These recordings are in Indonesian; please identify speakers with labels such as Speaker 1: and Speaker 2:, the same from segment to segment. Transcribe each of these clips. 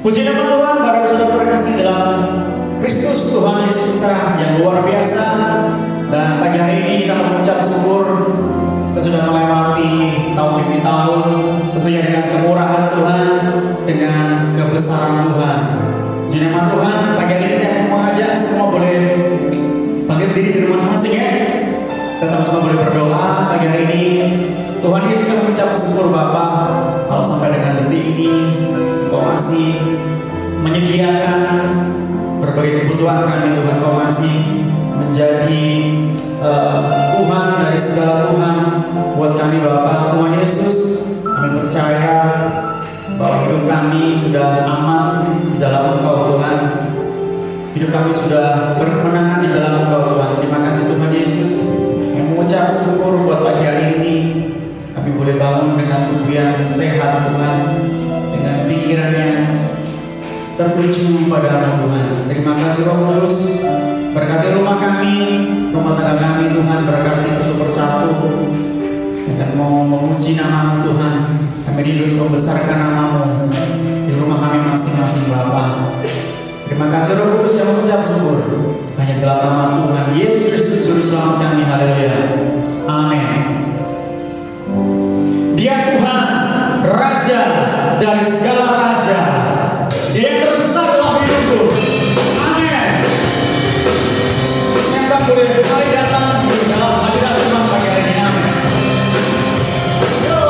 Speaker 1: Puji nama Tuhan, Bapak Saudara terkasih dalam Kristus Tuhan Yesus kita yang luar biasa. Dan pagi hari ini kita mengucap syukur kita sudah melewati tahun demi tahun, tentunya dengan kemurahan Tuhan, dengan kebesaran Tuhan. Puji nama Tuhan, pagi hari ini saya mau mengajak semua boleh bangkit diri di rumah masing-masing ya. Kita sama-sama boleh berdoa pagi hari ini. Tuhan Yesus, kami mengucap syukur Bapa, kalau sampai dengan detik ini Kau masih menyediakan berbagai kebutuhan kami. Tuhan, Kau masih menjadi Tuhan dari segala Tuhan buat kami Bapa. Tuhan Yesus, kami percaya bahwa hidup kami sudah aman di dalam Engkau Tuhan. Hidup kami sudah berkemenangan di dalam Engkau Tuhan. Terima kasih Tuhan Yesus. Kami mengucap syukur buat pagi hari ini. Kami boleh bangun dengan tubuh yang sehat Tuhan, dengan pikiran yang tertuju pada Tuhan. Terima kasih Roh Kudus. Berkati rumah kami, rumah tangga kami Tuhan, berkati satu persatu. Dengan mau memuji nama-Mu Tuhan, kami rindu membesarkan nama-Mu di rumah kami masing-masing Bapa. Terima kasih Roh Kudus yang mengucap syukur. Hanya dalam nama Tuhan Yesus Kristus Juru Selamat kami. Haleluya. Amin. Dia Tuhan, Raja dari segala raja. Dia yang terbesar dalam hidupku. Amin. Kita boleh kembali datang di dalam hadirat Tuhan pagi hari ini. Amin. Yo.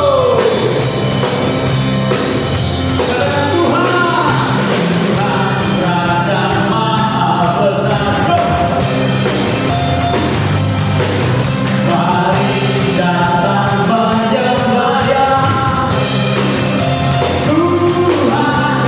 Speaker 1: Katakan Tuhan, Tuhan Raja Maha Besar. Mari datang menyembah Dia. Tuhan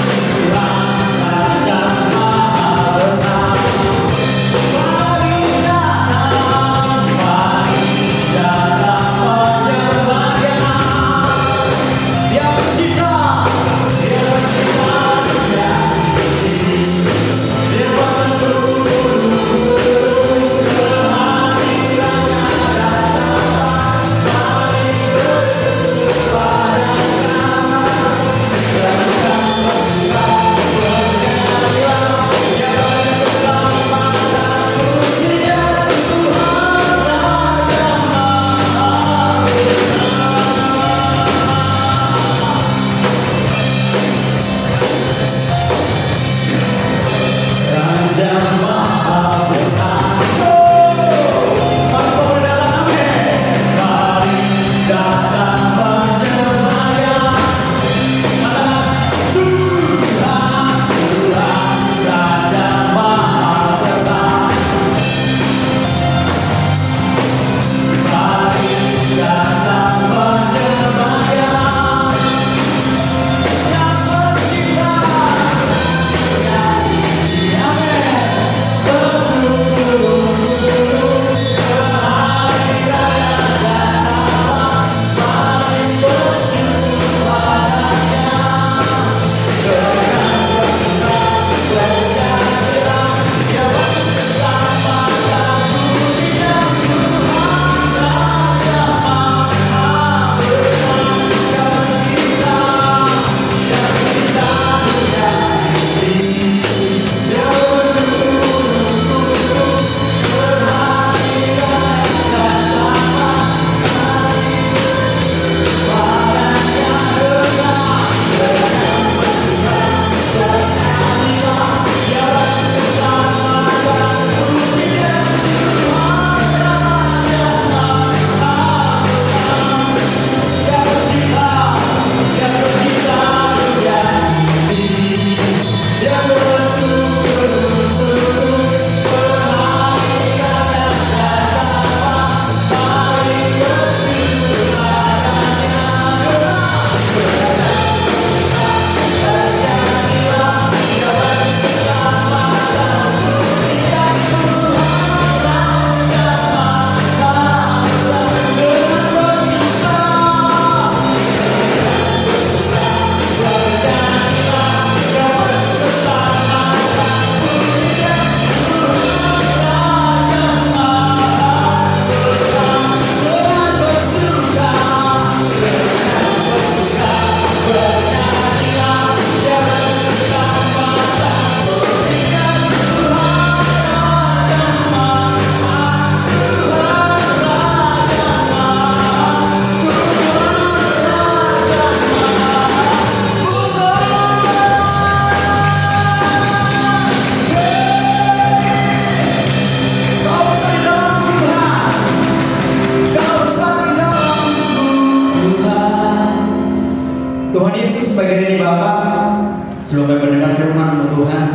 Speaker 1: sampai mendengar firman Tuhan.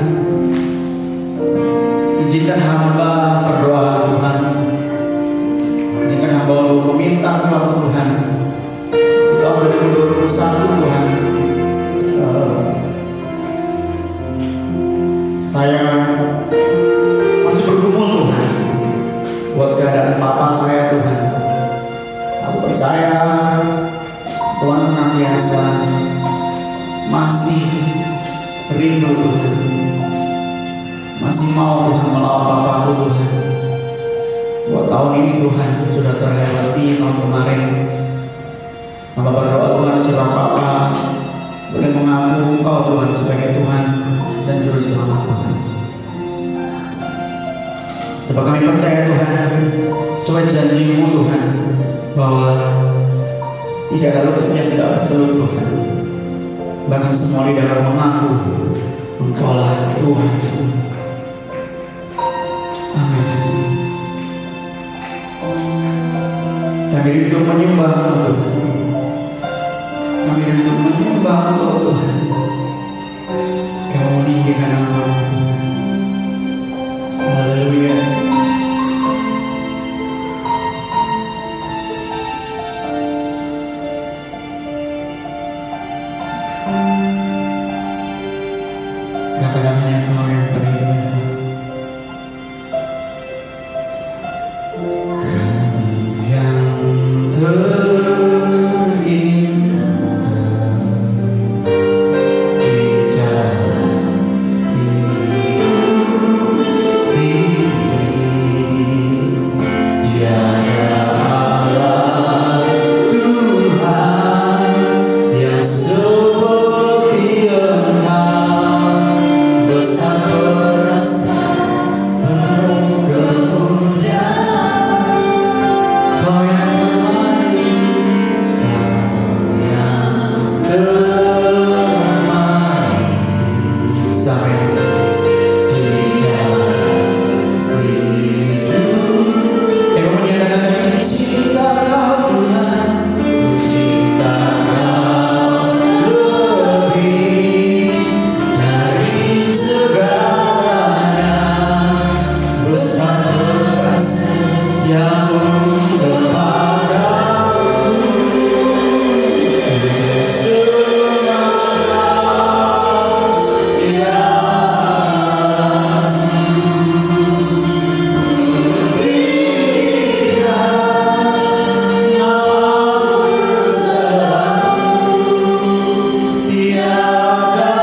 Speaker 1: Izinkan hamba berdoa Tuhan. Izinkan hamba untuk meminta sama Tuhan. Di tahun 2021 Tuhan, saya masih bergumul Tuhan buat keadaan papa saya Tuhan. Aku percaya Tuhan senantiasa masih rindu Tuhan, masih mau Tuhan melawat papaku Tuhan. Buat tahun ini Tuhan sudah terlewati tahun kemarin. Hamba berdoa Tuhan supaya papa boleh mengaku Engkau Tuhan sebagai Tuhan dan Juru Selamat Tuhan. Sebab kami percaya Tuhan, sesuai janji-Mu Tuhan, bahwa tidak ada lutut yang tidak bertelut Tuhan. Bahkan semua lidah akan mengaku Engkaulah Tuhan. Amin. Kami rindu menyembah-Mu Tuhan. Kami rindu menyembah-Mu Tuhan. Kami meninggikan nama-Mu. Haleluya. Katakan hanya Engkau yang paling benar. Yang terindah di dalam hidup ini, tiada Allah Tuhan yang seperti Engkau, besar perasa penuh kemuliaan. Kau yang termanis, Kau yang termanis sampai di dalam hidup. Yang menyatakan dengan cinta Kau Tuhan, cinta Kau lebih dari segalanya, besar perasa yang kepadamu. Tiada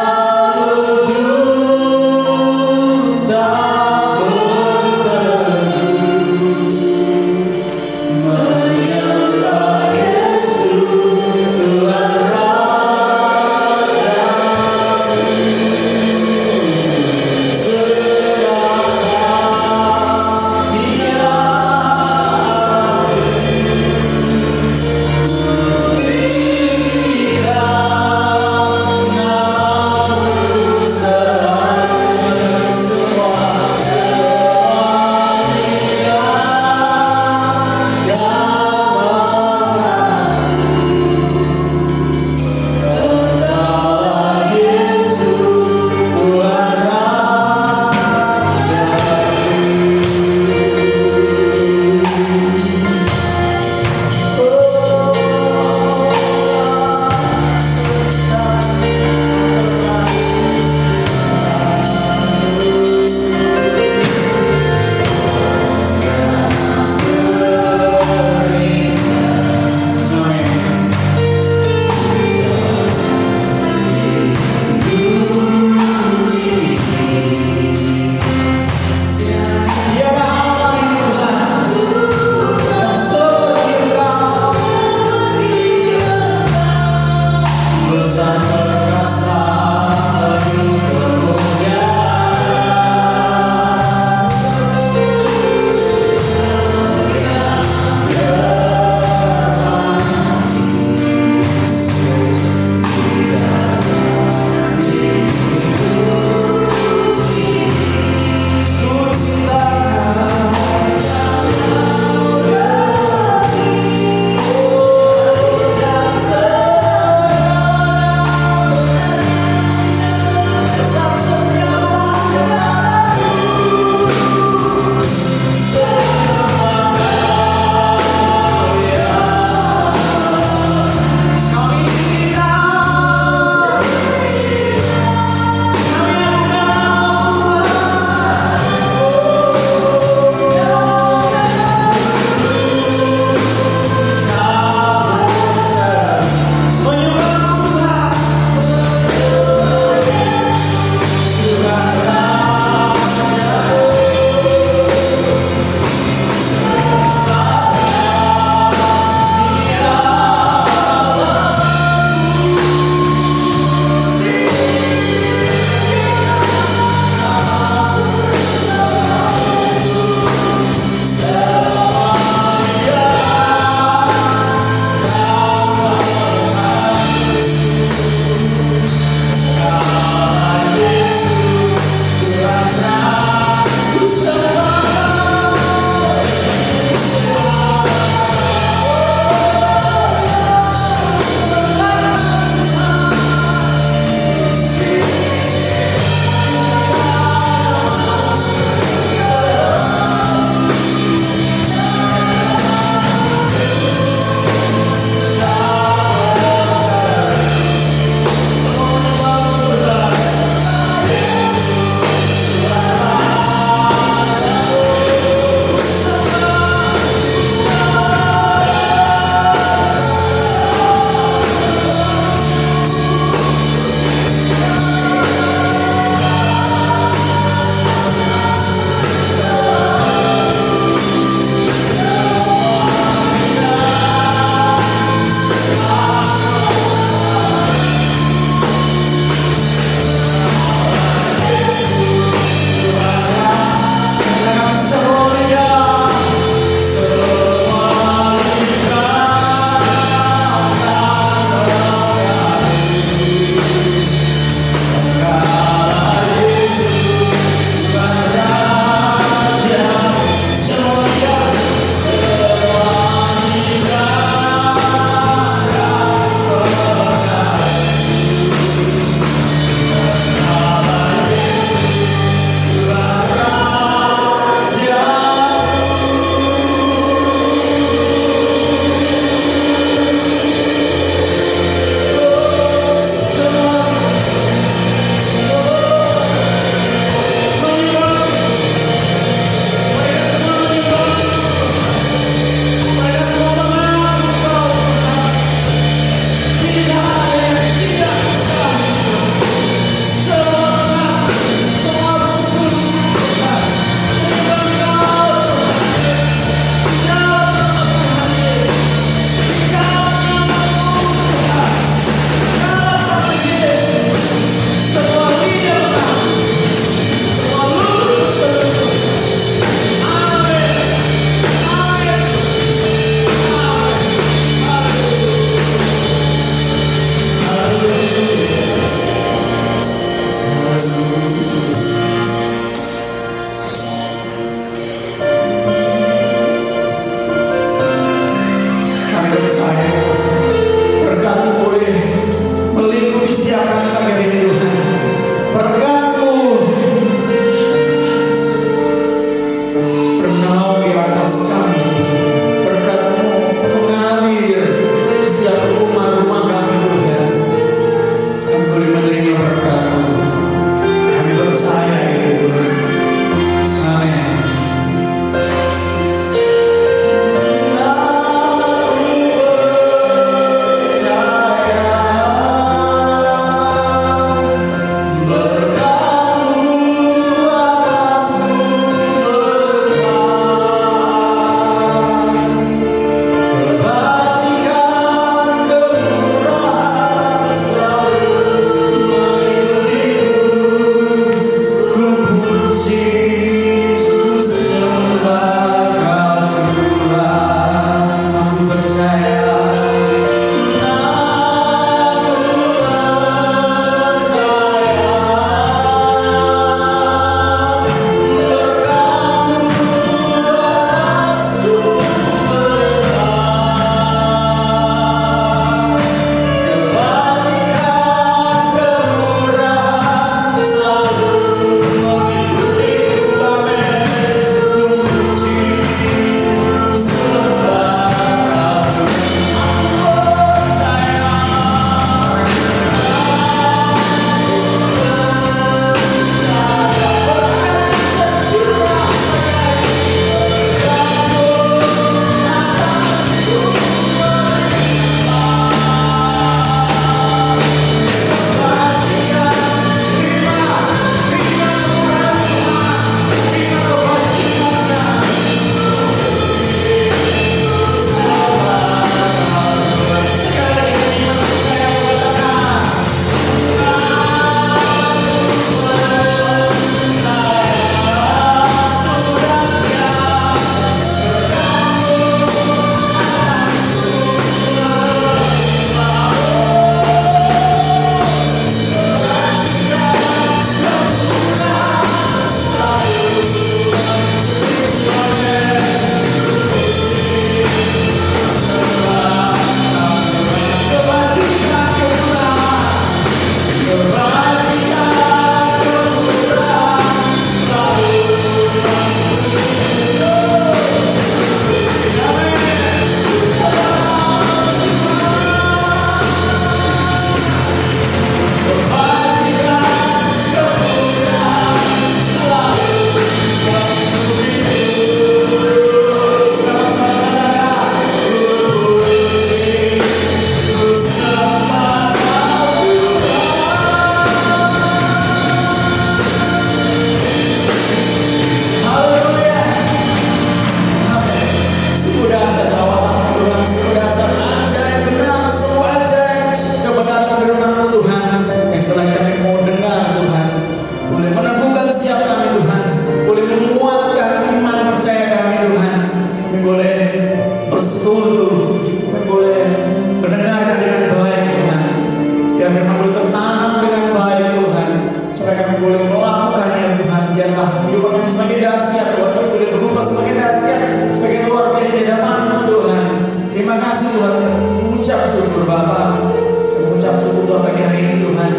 Speaker 1: mengucap syukur Bapa. Kami mengucap syukur Tuhan pagi hari ini Tuhan.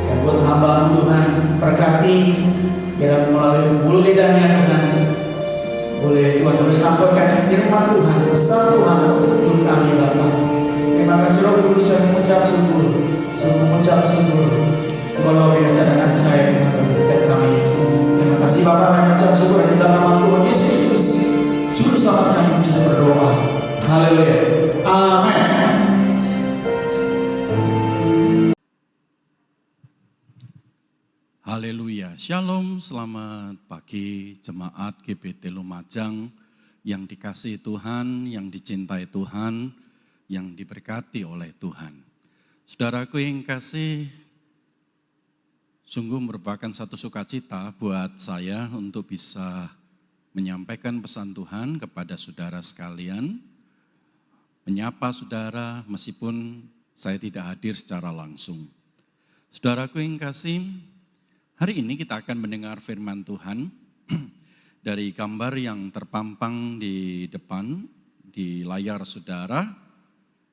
Speaker 1: Dan buat hamba Tuhan, berkati dalam melalui mulut lidahnya Tuhan. Boleh Tuhan boleh sampaikan firman Tuhan, pesan Tuhan atas hidup kami Bapa. Terima kasih Roh Kudus yang mengucap syukur, mengucap syukur. Engkau luar biasa dan ajaib Tuhan bagi setiap kami. Terima kasih Bapa, kami mengucap syukur di dalam nama Tuhan Yesus Kristus, Juru Selamat kami sudah berdoa. Haleluya. Amin.
Speaker 2: Haleluya. Shalom, selamat pagi jemaat GBT Lumajang yang dikasihi Tuhan, yang dicintai Tuhan, yang diberkati oleh Tuhan. Saudaraku yang kasih, sungguh merupakan satu sukacita buat saya untuk bisa menyampaikan pesan Tuhan kepada saudara sekalian, menyapa saudara meskipun saya tidak hadir secara langsung. Saudaraku yang kasih, hari ini kita akan mendengar firman Tuhan dari gambar yang terpampang di depan, di layar saudara.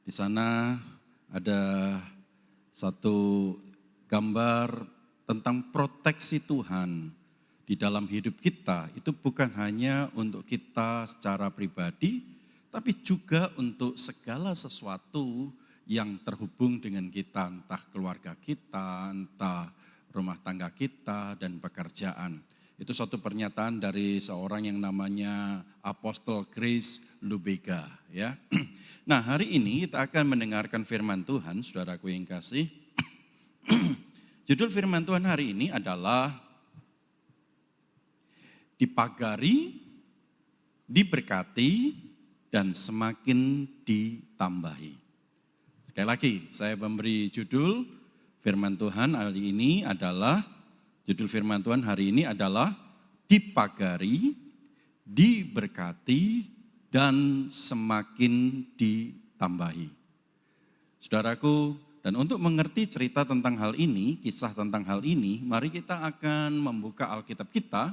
Speaker 2: Di sana ada satu gambar tentang proteksi Tuhan di dalam hidup kita. Itu bukan hanya untuk kita secara pribadi, tapi juga untuk segala sesuatu yang terhubung dengan kita, entah keluarga kita, entah rumah tangga kita dan pekerjaan. Itu suatu pernyataan dari seorang yang namanya Apostle Grace Lubega, ya. Nah, hari ini kita akan mendengarkan firman Tuhan, saudaraku yang kasih. Judul firman Tuhan hari ini adalah dipagari, diberkati, dan semakin ditambahi. Sekali lagi, saya memberi judul firman Tuhan hari ini adalah, judul firman Tuhan hari ini adalah dipagari, diberkati, dan semakin ditambahi. Saudaraku, dan untuk mengerti cerita tentang hal ini, kisah tentang hal ini, mari kita akan membuka Alkitab kita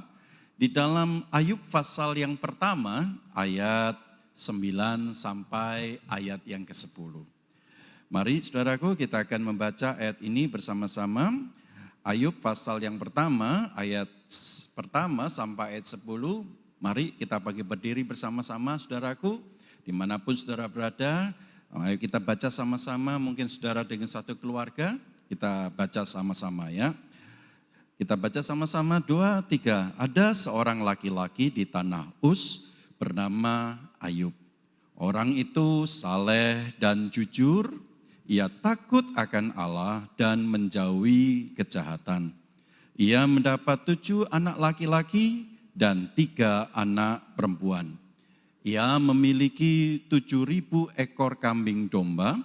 Speaker 2: di dalam Ayub pasal yang pertama, ayat 9 sampai ayat yang ke-10. Mari saudaraku, kita akan membaca ayat ini bersama-sama. Ayub pasal yang pertama, ayat pertama sampai ayat 10. Mari kita bagi berdiri bersama-sama saudaraku, dimanapun saudara berada. Ayo kita baca sama-sama, mungkin saudara dengan satu keluarga, kita baca sama-sama ya. Kita baca sama-sama, 2, 3. Ada seorang laki-laki di tanah Uz bernama Ayub. Orang itu saleh dan jujur, ia takut akan Allah dan menjauhi kejahatan. Ia mendapat 7 anak laki-laki dan 3 anak perempuan. Ia memiliki 7.000 ekor kambing domba,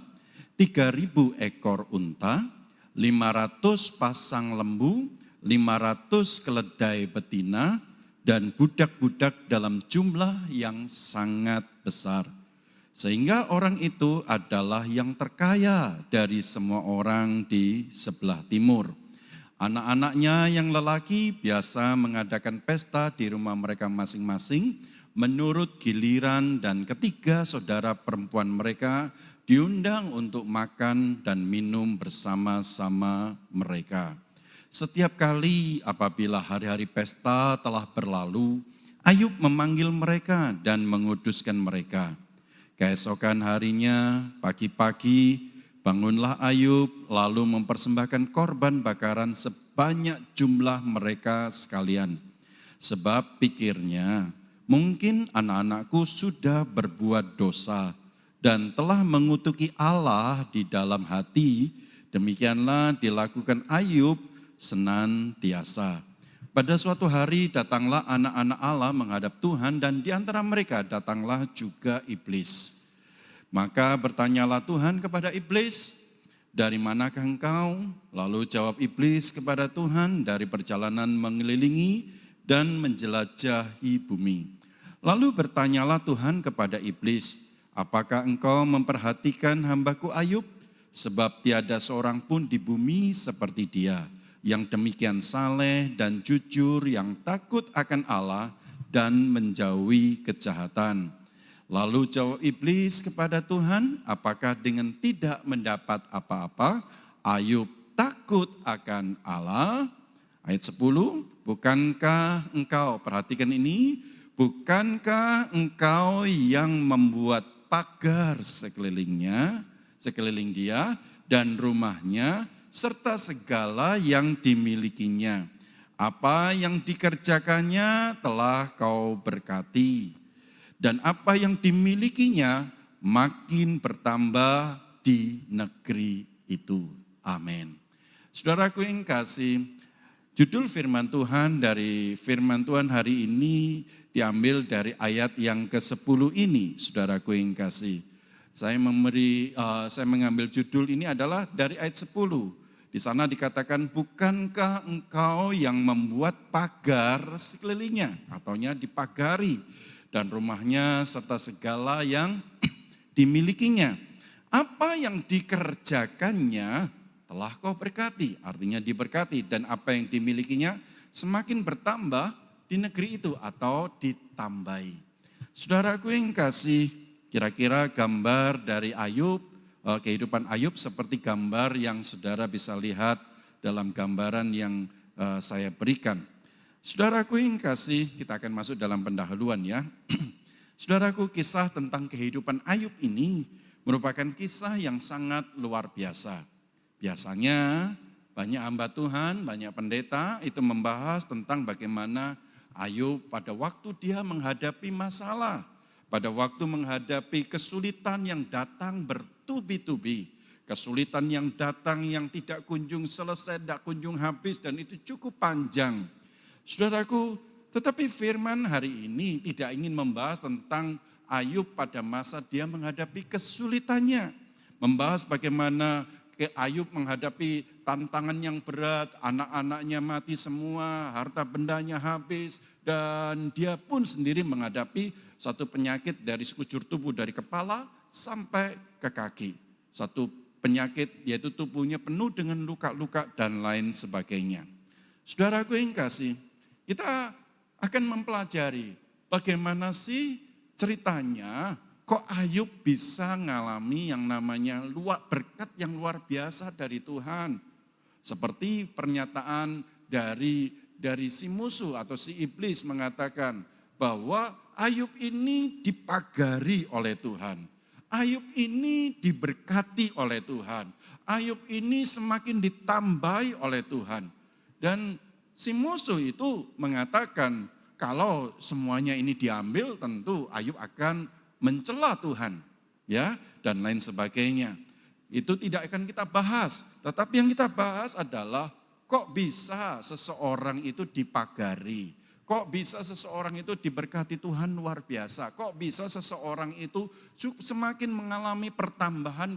Speaker 2: 3.000 ekor unta, 500 pasang lembu, 500 keledai betina, dan budak-budak dalam jumlah yang sangat besar. Sehingga orang itu adalah yang terkaya dari semua orang di sebelah timur. Anak-anaknya yang lelaki biasa mengadakan pesta di rumah mereka masing-masing menurut giliran, dan ketiga saudara perempuan mereka diundang untuk makan dan minum bersama-sama mereka. Setiap kali apabila hari-hari pesta telah berlalu, Ayub memanggil mereka dan menguduskan mereka. Keesokan harinya, pagi-pagi, bangunlah Ayub lalu mempersembahkan korban bakaran sebanyak jumlah mereka sekalian. Sebab pikirnya, mungkin anak-anakku sudah berbuat dosa dan telah mengutuki Allah di dalam hati. Demikianlah dilakukan Ayub senantiasa. Pada suatu hari datanglah anak-anak Allah menghadap Tuhan, dan di antara mereka datanglah juga iblis. Maka bertanyalah Tuhan kepada iblis, "Dari manakah engkau?" Lalu jawab iblis kepada Tuhan, "Dari perjalanan mengelilingi dan menjelajahi bumi." Lalu bertanyalah Tuhan kepada iblis, "Apakah engkau memperhatikan hambaku Ayub? Sebab tiada seorang pun di bumi seperti dia, yang demikian saleh dan jujur, yang takut akan Allah dan menjauhi kejahatan." Lalu jawab iblis kepada Tuhan, apakah dengan tidak mendapat apa-apa, Ayub takut akan Allah? Ayat 10, bukankah engkau, perhatikan ini, bukankah engkau yang membuat pagar sekeliling dia dan rumahnya, serta segala yang dimilikinya. Apa yang dikerjakannya telah kau berkati. Dan apa yang dimilikinya makin bertambah di negeri itu. Amin. Saudaraku yang kasih, judul firman Tuhan dari firman Tuhan hari ini diambil dari ayat yang ke-10 ini, saudaraku yang kasih. Saya mengambil judul ini adalah dari ayat 10. Di sana dikatakan, bukankah engkau yang membuat pagar sekelilingnya, ataunya dipagari, dan rumahnya serta segala yang dimilikinya. Apa yang dikerjakannya telah kau berkati, artinya diberkati, dan apa yang dimilikinya semakin bertambah di negeri itu atau ditambahi. Saudaraku yang kasih, kira-kira gambar dari Ayub, kehidupan Ayub seperti gambar yang saudara bisa lihat dalam gambaran yang saya berikan. Saudaraku yang kasih, kita akan masuk dalam pendahuluan ya. Saudaraku, kisah tentang kehidupan Ayub ini merupakan kisah yang sangat luar biasa. Biasanya banyak hamba Tuhan, banyak pendeta itu membahas tentang bagaimana Ayub pada waktu dia menghadapi masalah, pada waktu menghadapi kesulitan yang datang bertubi-tubi, kesulitan yang datang yang tidak kunjung selesai, tidak kunjung habis, dan itu cukup panjang. Saudaraku, tetapi firman hari ini tidak ingin membahas tentang Ayub pada masa dia menghadapi kesulitannya. Membahas bagaimana Ayub menghadapi tantangan yang berat, anak-anaknya mati semua, harta bendanya habis, dan dia pun sendiri menghadapi satu penyakit dari sekujur tubuh, dari kepala sampai ke kaki. Satu penyakit yaitu tubuhnya penuh dengan luka-luka dan lain sebagainya. Saudaraku yang kasih, kita akan mempelajari bagaimana sih ceritanya kok Ayub bisa mengalami yang namanya berkat yang luar biasa dari Tuhan. Seperti pernyataan dari si musuh atau si iblis mengatakan bahwa Ayub ini dipagari oleh Tuhan. Ayub ini diberkati oleh Tuhan. Ayub ini semakin ditambahi oleh Tuhan. Dan si musuh itu mengatakan kalau semuanya ini diambil tentu Ayub akan mencela Tuhan, ya, dan lain sebagainya. Itu tidak akan kita bahas, tetapi yang kita bahas adalah kok bisa seseorang itu dipagari, kok bisa seseorang itu diberkati Tuhan luar biasa, kok bisa seseorang itu semakin mengalami pertambahan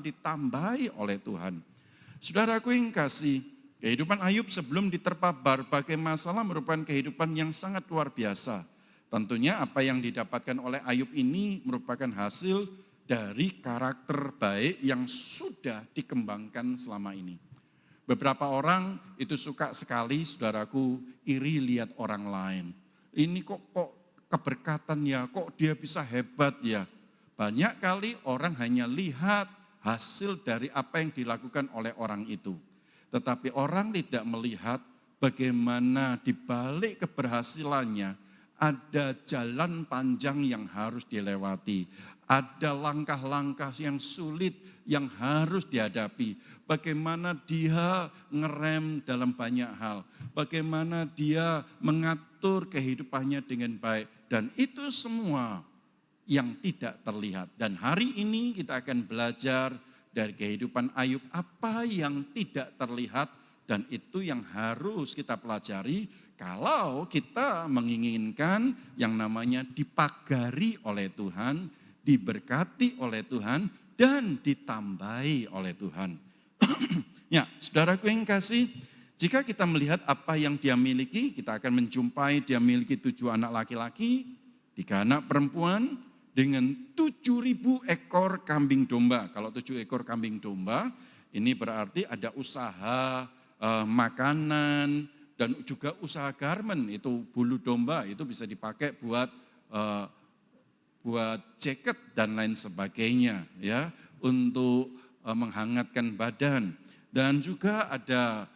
Speaker 2: ditambahi oleh Tuhan. Saudaraku yang kasih, kehidupan Ayub sebelum diterpa berbagai masalah merupakan kehidupan yang sangat luar biasa. Tentunya apa yang didapatkan oleh Ayub ini merupakan hasil dari karakter baik yang sudah dikembangkan selama ini. Beberapa orang itu suka sekali, saudaraku, iri lihat orang lain. Ini kok keberkatan ya, kok dia bisa hebat ya. Banyak kali orang hanya lihat hasil dari apa yang dilakukan oleh orang itu. Tetapi orang tidak melihat bagaimana di balik keberhasilannya ada jalan panjang yang harus dilewati. Ada langkah-langkah yang sulit yang harus dihadapi. Bagaimana dia ngerem dalam banyak hal. Bagaimana dia mengatur kehidupannya dengan baik. Dan itu semua yang tidak terlihat. Dan hari ini kita akan belajar dari kehidupan Ayub apa yang tidak terlihat dan itu yang harus kita pelajari kalau kita menginginkan yang namanya dipagari oleh Tuhan, diberkati oleh Tuhan dan ditambahi oleh Tuhan. Ya, saudaraku yang kasih, jika kita melihat apa yang dia miliki, kita akan menjumpai dia miliki 7 anak laki-laki, 3 anak perempuan, dengan 7.000 ekor kambing domba. Kalau 7 ekor kambing domba, ini berarti ada usaha makanan dan juga usaha garmen. Itu bulu domba, itu bisa dipakai buat buat jaket dan lain sebagainya ya, untuk menghangatkan badan. Dan juga ada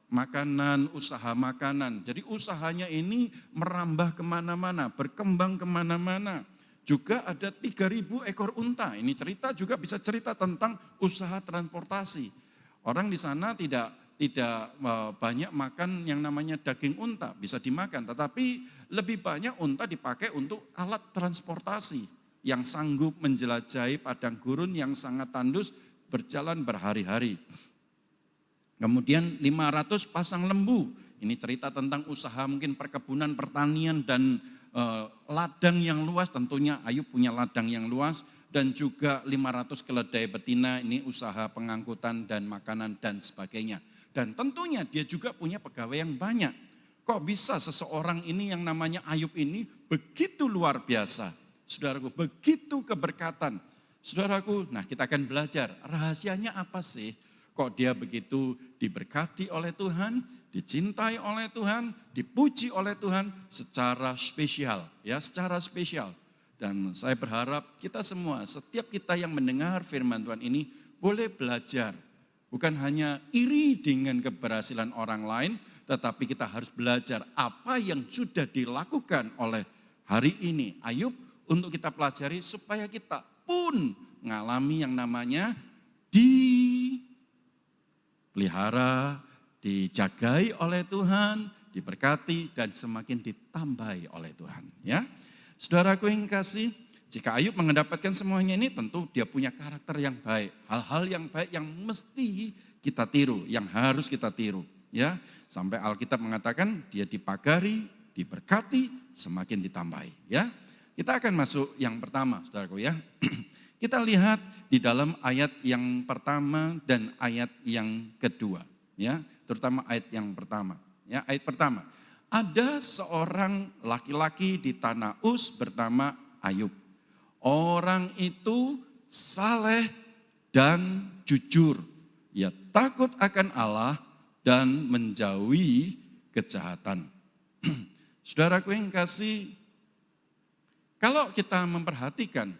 Speaker 2: makanan, usaha makanan. Jadi usahanya ini merambah kemana-mana, berkembang kemana-mana. Juga ada 3.000 ekor unta. Ini cerita juga bisa cerita tentang usaha transportasi. Orang di sana tidak banyak makan yang namanya daging unta, bisa dimakan. Tetapi lebih banyak unta dipakai untuk alat transportasi yang sanggup menjelajahi padang gurun yang sangat tandus, berjalan berhari-hari. Kemudian 500 pasang lembu. Ini cerita tentang usaha mungkin perkebunan, pertanian, dan ladang yang luas. Tentunya Ayub punya ladang yang luas. Dan juga 500 keledai betina, ini usaha pengangkutan dan makanan dan sebagainya. Dan tentunya dia juga punya pegawai yang banyak. Kok bisa seseorang ini yang namanya Ayub ini begitu luar biasa? Saudaraku, begitu keberkatan. Saudaraku, nah kita akan belajar rahasianya apa sih? Kok dia begitu diberkati oleh Tuhan, dicintai oleh Tuhan, dipuji oleh Tuhan secara spesial, ya, secara spesial. Dan saya berharap kita semua, setiap kita yang mendengar firman Tuhan ini boleh belajar. Bukan hanya iri dengan keberhasilan orang lain, tetapi kita harus belajar apa yang sudah dilakukan oleh hari ini Ayub untuk kita pelajari supaya kita pun mengalami yang namanya dipelihara, dijagai oleh Tuhan, diberkati dan semakin ditambahi oleh Tuhan. Ya, saudaraku yang kasih, jika Ayub mendapatkan semuanya ini, tentu dia punya karakter yang baik, hal-hal yang baik yang mesti kita tiru, yang harus kita tiru. Ya, sampai Alkitab mengatakan dia dipagari, diberkati, semakin ditambahi. Ya, kita akan masuk yang pertama, saudaraku ya. Kita lihat di dalam ayat yang pertama dan ayat yang kedua, ya, terutama ayat yang pertama. Ya, ayat pertama, ada seorang laki-laki di tanah Uz bernama Ayub. Orang itu saleh dan jujur. Ia takut akan Allah dan menjauhi kejahatan. Saudaraku yang kasih, kalau kita memperhatikan,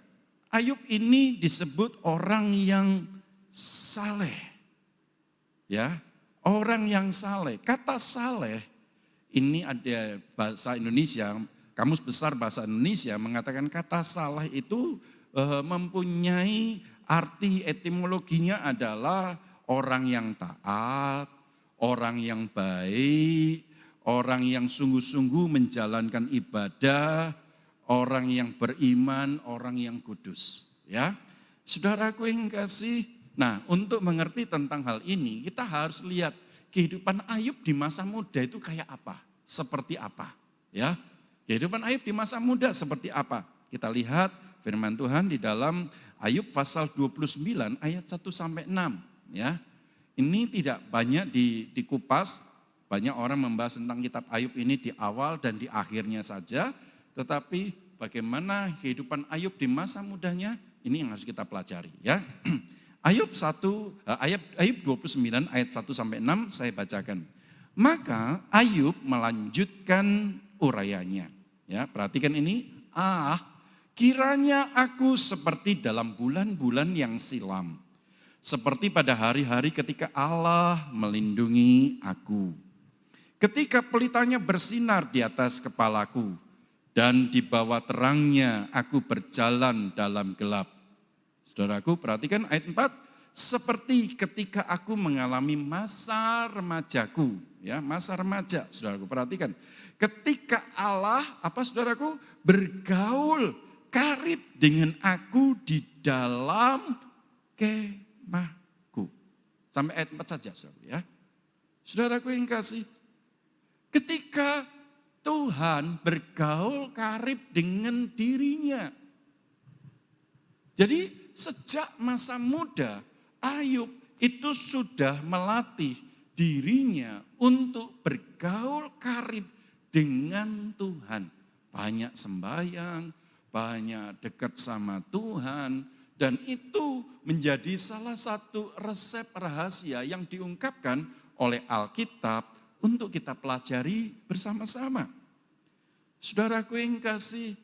Speaker 2: Ayub ini disebut orang yang saleh. Ya, orang yang saleh. Kata saleh ini ada bahasa Indonesia, Kamus Besar Bahasa Indonesia mengatakan kata saleh itu mempunyai arti etimologinya adalah orang yang taat, orang yang baik, orang yang sungguh-sungguh menjalankan ibadah, orang yang beriman, orang yang kudus. Ya, saudaraku yang kasih, nah untuk mengerti tentang hal ini kita harus lihat kehidupan Ayub di masa muda itu kayak apa, seperti apa. Ya, kehidupan Ayub di masa muda seperti apa? Kita lihat firman Tuhan di dalam Ayub pasal 29 ayat 1-6. Ya, ini tidak banyak dikupas, banyak orang membahas tentang kitab Ayub ini di awal dan di akhirnya saja. Tetapi bagaimana kehidupan Ayub di masa mudanya, ini yang harus kita pelajari. Ya, Ayub 29 ayat 1-6 saya bacakan. Maka Ayub melanjutkan urayanya. Ya, perhatikan ini. Kiranya aku seperti dalam bulan-bulan yang silam, seperti pada hari-hari ketika Allah melindungi aku. Ketika pelitanya bersinar di atas kepalaku, dan di bawah terangnya aku berjalan dalam gelap. Saudaraku, perhatikan ayat 4. Seperti ketika aku mengalami masa remajaku. Ya, masa remaja, saudaraku, perhatikan. Ketika Allah, saudaraku, bergaul karib dengan aku di dalam kemahku. Sampai ayat 4 saja, saudaraku ya. Saudaraku yang kasih, ketika Tuhan bergaul karib dengan dirinya. Jadi sejak masa muda Ayub itu sudah melatih dirinya untuk bergaul karib dengan Tuhan. Banyak sembahyang, banyak dekat sama Tuhan. Dan itu menjadi salah satu resep rahasia yang diungkapkan oleh Alkitab untuk kita pelajari bersama-sama. Saudaraku yang kasih,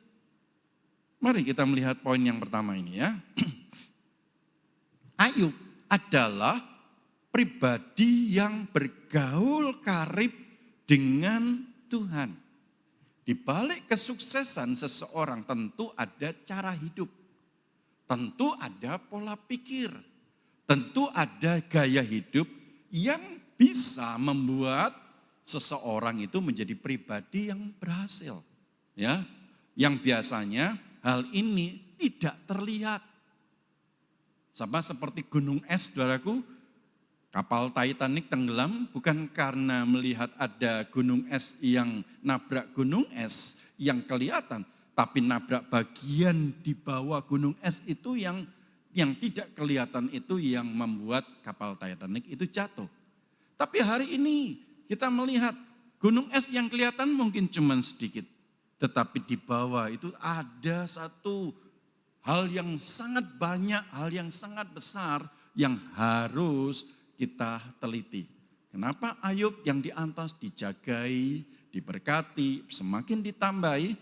Speaker 2: Mari kita melihat poin yang pertama ini ya. Ayub adalah pribadi yang bergaul karib dengan Tuhan. Di balik kesuksesan seseorang tentu ada cara hidup. Tentu ada pola pikir. Tentu ada gaya hidup yang bisa membuat seseorang itu menjadi pribadi yang berhasil. Ya, yang biasanya hal ini tidak terlihat. Sama seperti gunung es, saudaraku. Kapal Titanic tenggelam bukan karena melihat ada gunung es yang nabrak gunung es yang kelihatan, tapi nabrak bagian di bawah gunung es itu yang tidak kelihatan, itu yang membuat kapal Titanic itu jatuh. Tapi hari ini kita melihat gunung es yang kelihatan mungkin cuma sedikit, tetapi di bawah itu ada satu hal yang sangat banyak, hal yang sangat besar yang harus kita teliti. Kenapa Ayub yang di atas dijagai, diberkati, semakin ditambahi,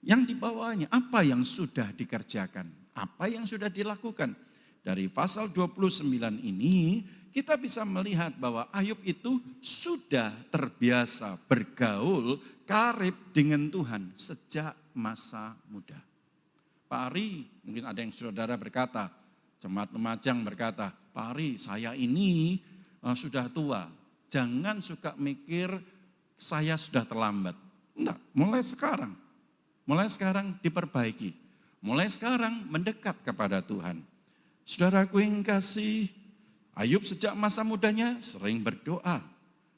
Speaker 2: yang di bawahnya apa yang sudah dikerjakan, apa yang sudah dilakukan. Dari pasal 29 ini kita bisa melihat bahwa Ayub itu sudah terbiasa bergaul karib dengan Tuhan sejak masa muda. Pak Ari, mungkin ada yang saudara berkata, Jemaat Lumajang berkata, Pak Ari, saya ini sudah tua, jangan suka mikir saya sudah terlambat. Enggak, mulai sekarang diperbaiki, mulai sekarang mendekat kepada Tuhan. Saudaraku yang kasih, Ayub sejak masa mudanya sering berdoa,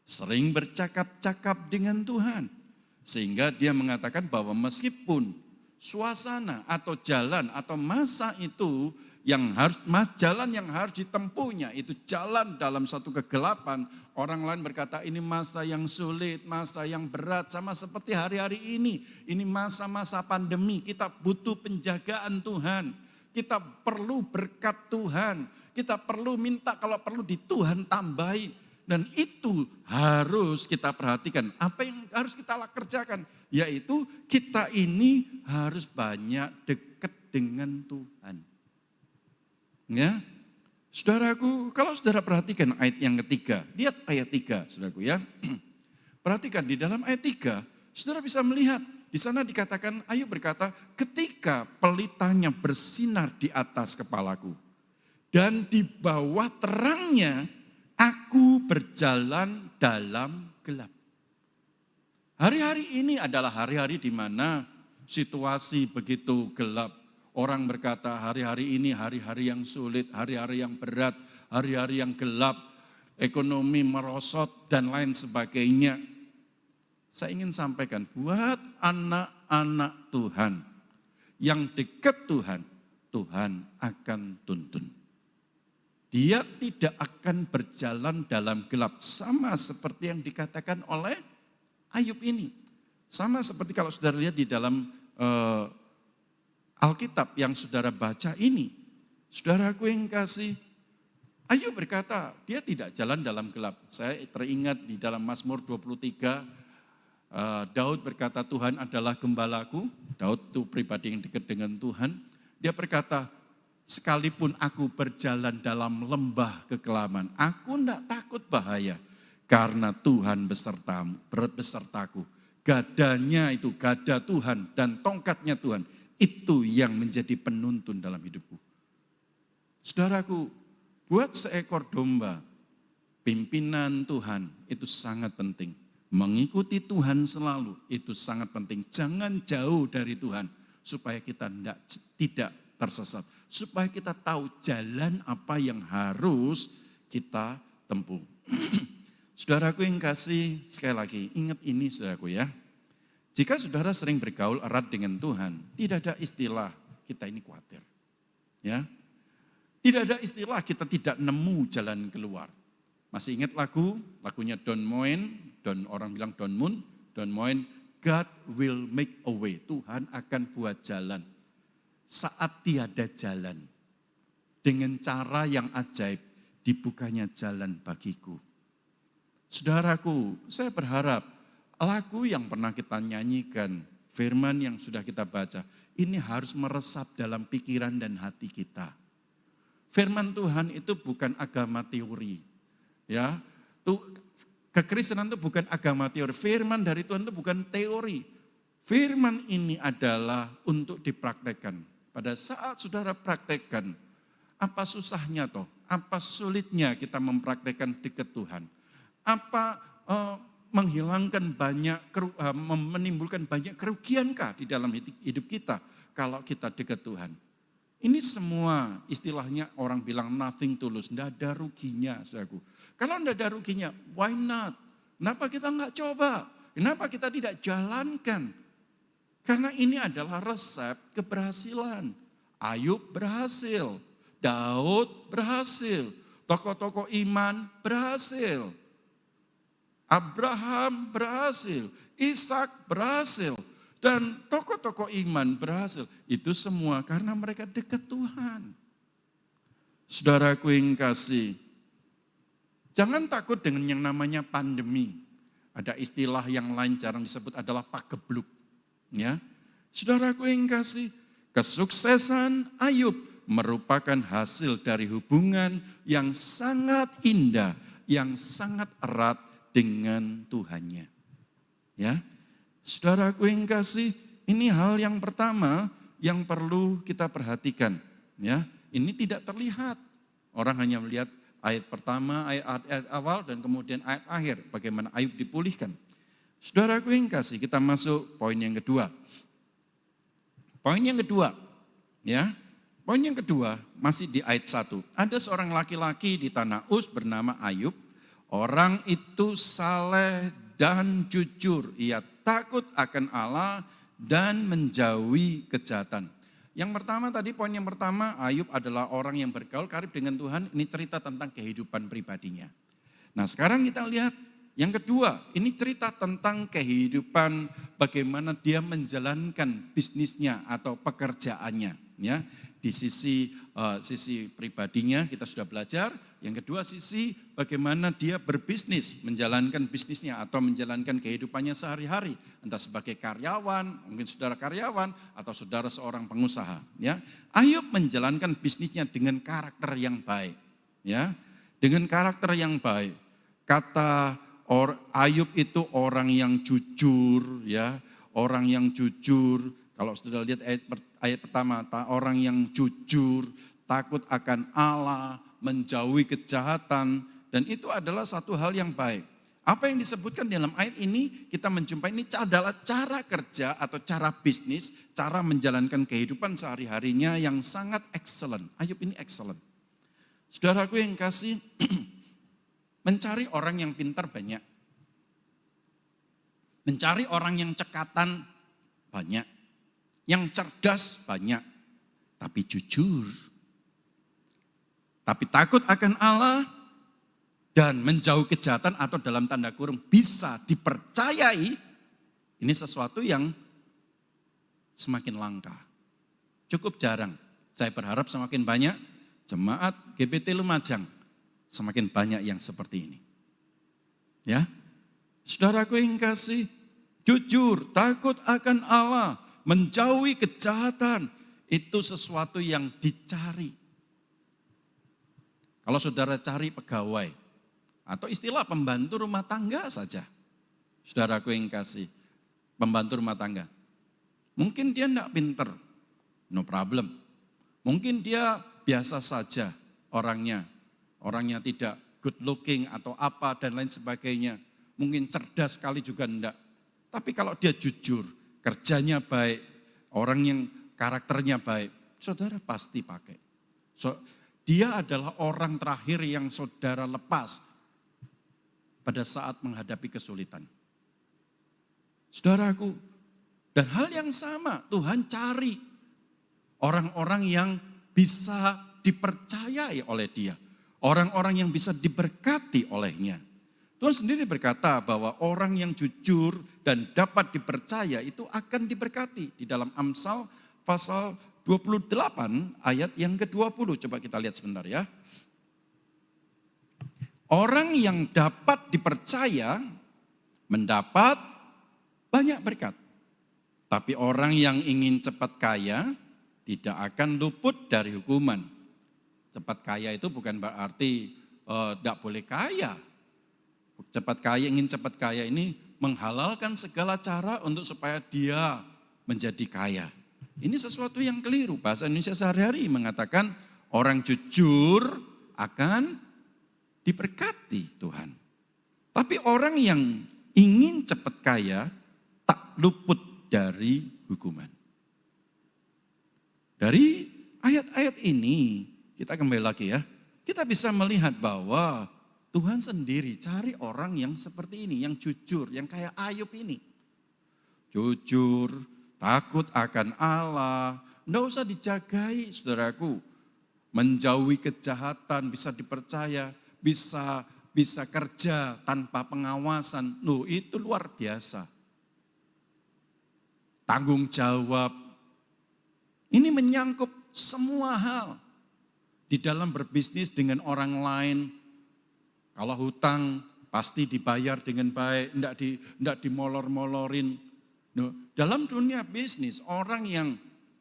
Speaker 2: sering bercakap-cakap dengan Tuhan. Sehingga dia mengatakan bahwa meskipun suasana atau jalan atau masa itu jalan yang harus ditempuhnya itu jalan dalam satu kegelapan. Orang lain berkata ini masa yang sulit, masa yang berat, sama seperti hari-hari ini. Ini masa-masa pandemi, kita butuh penjagaan Tuhan. Kita perlu berkat Tuhan, kita perlu minta kalau perlu di Tuhan tambahi. Dan itu harus kita perhatikan. Apa yang harus kita kerjakan? Yaitu kita ini harus banyak dekat dengan Tuhan. Ya, saudaraku, kalau saudara perhatikan ayat yang ketiga, lihat ayat 3, saudaraku ya. Perhatikan di dalam ayat 3, saudara bisa melihat di sana dikatakan Ayub berkata, ketika pelitanya bersinar di atas kepalaku dan di bawah terangnya aku berjalan dalam gelap. Hari-hari ini adalah hari-hari di mana situasi begitu gelap. Orang berkata hari-hari ini hari-hari yang sulit, hari-hari yang berat, hari-hari yang gelap, ekonomi merosot dan lain sebagainya. Saya ingin sampaikan buat anak-anak Tuhan yang dekat Tuhan, Tuhan akan tuntun. Dia tidak akan berjalan dalam gelap, sama seperti yang dikatakan oleh Ayub ini. Sama seperti kalau saudara lihat di dalam Alkitab yang saudara baca ini, saudaraku yang kasih, Ayub berkata dia tidak jalan dalam gelap. Saya teringat di dalam Mazmur 23, Daud berkata Tuhan adalah gembalaku. Daud itu pribadi yang dekat dengan Tuhan. Dia berkata, sekalipun aku berjalan dalam lembah kekelaman, aku tidak takut bahaya, karena Tuhan besertaku. Gadanya itu gada Tuhan dan tongkatnya Tuhan. Itu yang menjadi penuntun dalam hidupku. Saudaraku, buat seekor domba, pimpinan Tuhan itu sangat penting. Mengikuti Tuhan selalu itu sangat penting. Jangan jauh dari Tuhan supaya kita tidak tersesat. Supaya kita tahu jalan apa yang harus kita tempuh. Saudaraku yang kasih, sekali lagi ingat ini saudaraku ya. Jika saudara sering bergaul erat dengan Tuhan, tidak ada istilah kita ini khawatir. Ya. Tidak ada istilah kita tidak nemu jalan keluar. Masih ingat lagunya Don Moen, orang bilang Don Moen, God will make a way. Tuhan akan buat jalan. Saat tiada jalan, dengan cara yang ajaib, dibukanya jalan bagiku. Saudaraku, saya berharap lagu yang pernah kita nyanyikan, firman yang sudah kita baca, ini harus meresap dalam pikiran dan hati kita. Firman Tuhan itu bukan agama teori. Ya, kekristenan itu bukan agama teori. Firman dari Tuhan itu bukan teori. Firman ini adalah untuk dipraktekkan. Pada saat saudara praktekkan, apa susahnya toh? Apa sulitnya kita mempraktekkan dekat Tuhan? Apa menghilangkan menimbulkan banyak kerugiankah di dalam hidup kita kalau kita dekat Tuhan? Ini semua istilahnya orang bilang nothing tulus, tidak ada ruginya, saudaraku. Kalau tidak ada ruginya, why not? Kenapa kita nggak coba? Kenapa kita tidak jalankan? Karena ini adalah resep keberhasilan. Ayub berhasil, Daud berhasil, tokoh-tokoh iman berhasil. Abraham berhasil, Ishak berhasil, dan tokoh-tokoh iman berhasil. Itu semua karena mereka dekat Tuhan. Saudaraku yang kasih, jangan takut dengan yang namanya pandemi. Ada istilah yang lain jarang disebut adalah pagebluk. Ya, saudaraku yang kasih, kesuksesan Ayub merupakan hasil dari hubungan yang sangat indah, yang sangat erat dengan Tuhannya. Ya, saudaraku yang kasih, ini hal yang pertama yang perlu kita perhatikan. Ya, ini tidak terlihat. Orang hanya melihat ayat pertama, ayat awal, dan kemudian ayat akhir. Bagaimana Ayub dipulihkan. Saudaraku yang kasih, kita masuk poin yang kedua. Poin yang kedua, ya. Poin yang kedua masih di ayat 1. Ada seorang laki-laki di tanah Uz bernama Ayub. Orang itu saleh dan jujur. Ia takut akan Allah dan menjauhi kejahatan. Yang pertama tadi, poin yang pertama, Ayub adalah orang yang bergaul karib dengan Tuhan. Ini cerita tentang kehidupan pribadinya. Nah sekarang kita lihat yang kedua, ini cerita tentang kehidupan bagaimana dia menjalankan bisnisnya atau pekerjaannya. Ya, di sisi pribadinya kita sudah belajar. Yang kedua sisi bagaimana dia berbisnis, menjalankan bisnisnya atau menjalankan kehidupannya sehari-hari. Entah sebagai karyawan, mungkin saudara karyawan atau saudara seorang pengusaha. Ya, Ayub menjalankan bisnisnya dengan karakter yang baik. Ya, dengan karakter yang baik. Kata Ayub itu orang yang jujur, ya, orang yang jujur. Kalau sudah lihat ayat pertama, orang yang jujur, takut akan Allah, menjauhi kejahatan, dan itu adalah satu hal yang baik. Apa yang disebutkan dalam ayat ini, kita menjumpai ini adalah cara kerja atau cara bisnis, cara menjalankan kehidupan sehari-harinya yang sangat excellent. Ayub ini excellent. Saudaraku yang kasih, mencari orang yang pintar banyak. Mencari orang yang cekatan banyak. Yang cerdas banyak. Tapi jujur. Tapi takut akan Allah dan menjauh kejahatan atau dalam tanda kurung bisa dipercayai. Ini sesuatu yang semakin langka. Cukup jarang. Saya berharap semakin banyak jemaat GBT Lumajang. Semakin banyak yang seperti ini. Ya, saudaraku yang kasih, jujur, takut akan Allah, menjauhi kejahatan, itu sesuatu yang dicari. Kalau saudara cari pegawai, atau istilah pembantu rumah tangga saja, saudaraku yang kasih, pembantu rumah tangga. Mungkin dia tidak pinter, no problem. Mungkin dia biasa saja orangnya tidak good looking atau apa dan lain sebagainya. Mungkin cerdas sekali juga enggak. Tapi kalau dia jujur, kerjanya baik, orang yang karakternya baik, saudara pasti pakai. Dia adalah orang terakhir yang saudara lepas pada saat menghadapi kesulitan. Saudaraku, dan hal yang sama Tuhan cari orang-orang yang bisa dipercayai oleh Dia. Orang-orang yang bisa diberkati olehnya. Tuhan sendiri berkata bahwa orang yang jujur dan dapat dipercaya itu akan diberkati. Di dalam Amsal pasal 28 ayat yang ke-20. Coba kita lihat sebentar ya. Orang yang dapat dipercaya mendapat banyak berkat. Tapi orang yang ingin cepat kaya tidak akan luput dari hukuman. Cepat kaya itu bukan berarti tidak boleh kaya. Ingin cepat kaya ini menghalalkan segala cara untuk supaya dia menjadi kaya. Ini sesuatu yang keliru. Bahasa Indonesia sehari-hari mengatakan orang jujur akan diberkati Tuhan. Tapi orang yang ingin cepat kaya tak luput dari hukuman. Dari ayat-ayat ini kita kembali lagi ya. Kita bisa melihat bahwa Tuhan sendiri cari orang yang seperti ini, yang jujur, yang kayak Ayub ini. Jujur, takut akan Allah, enggak usah dijagai saudaraku. Menjauhi kejahatan, bisa dipercaya, bisa kerja tanpa pengawasan. Loh, itu luar biasa. Tanggung jawab. Ini menyangkut semua hal. Di dalam berbisnis dengan orang lain, kalau hutang pasti dibayar dengan baik, enggak dimolor-molorin. Nah, dalam dunia bisnis, orang yang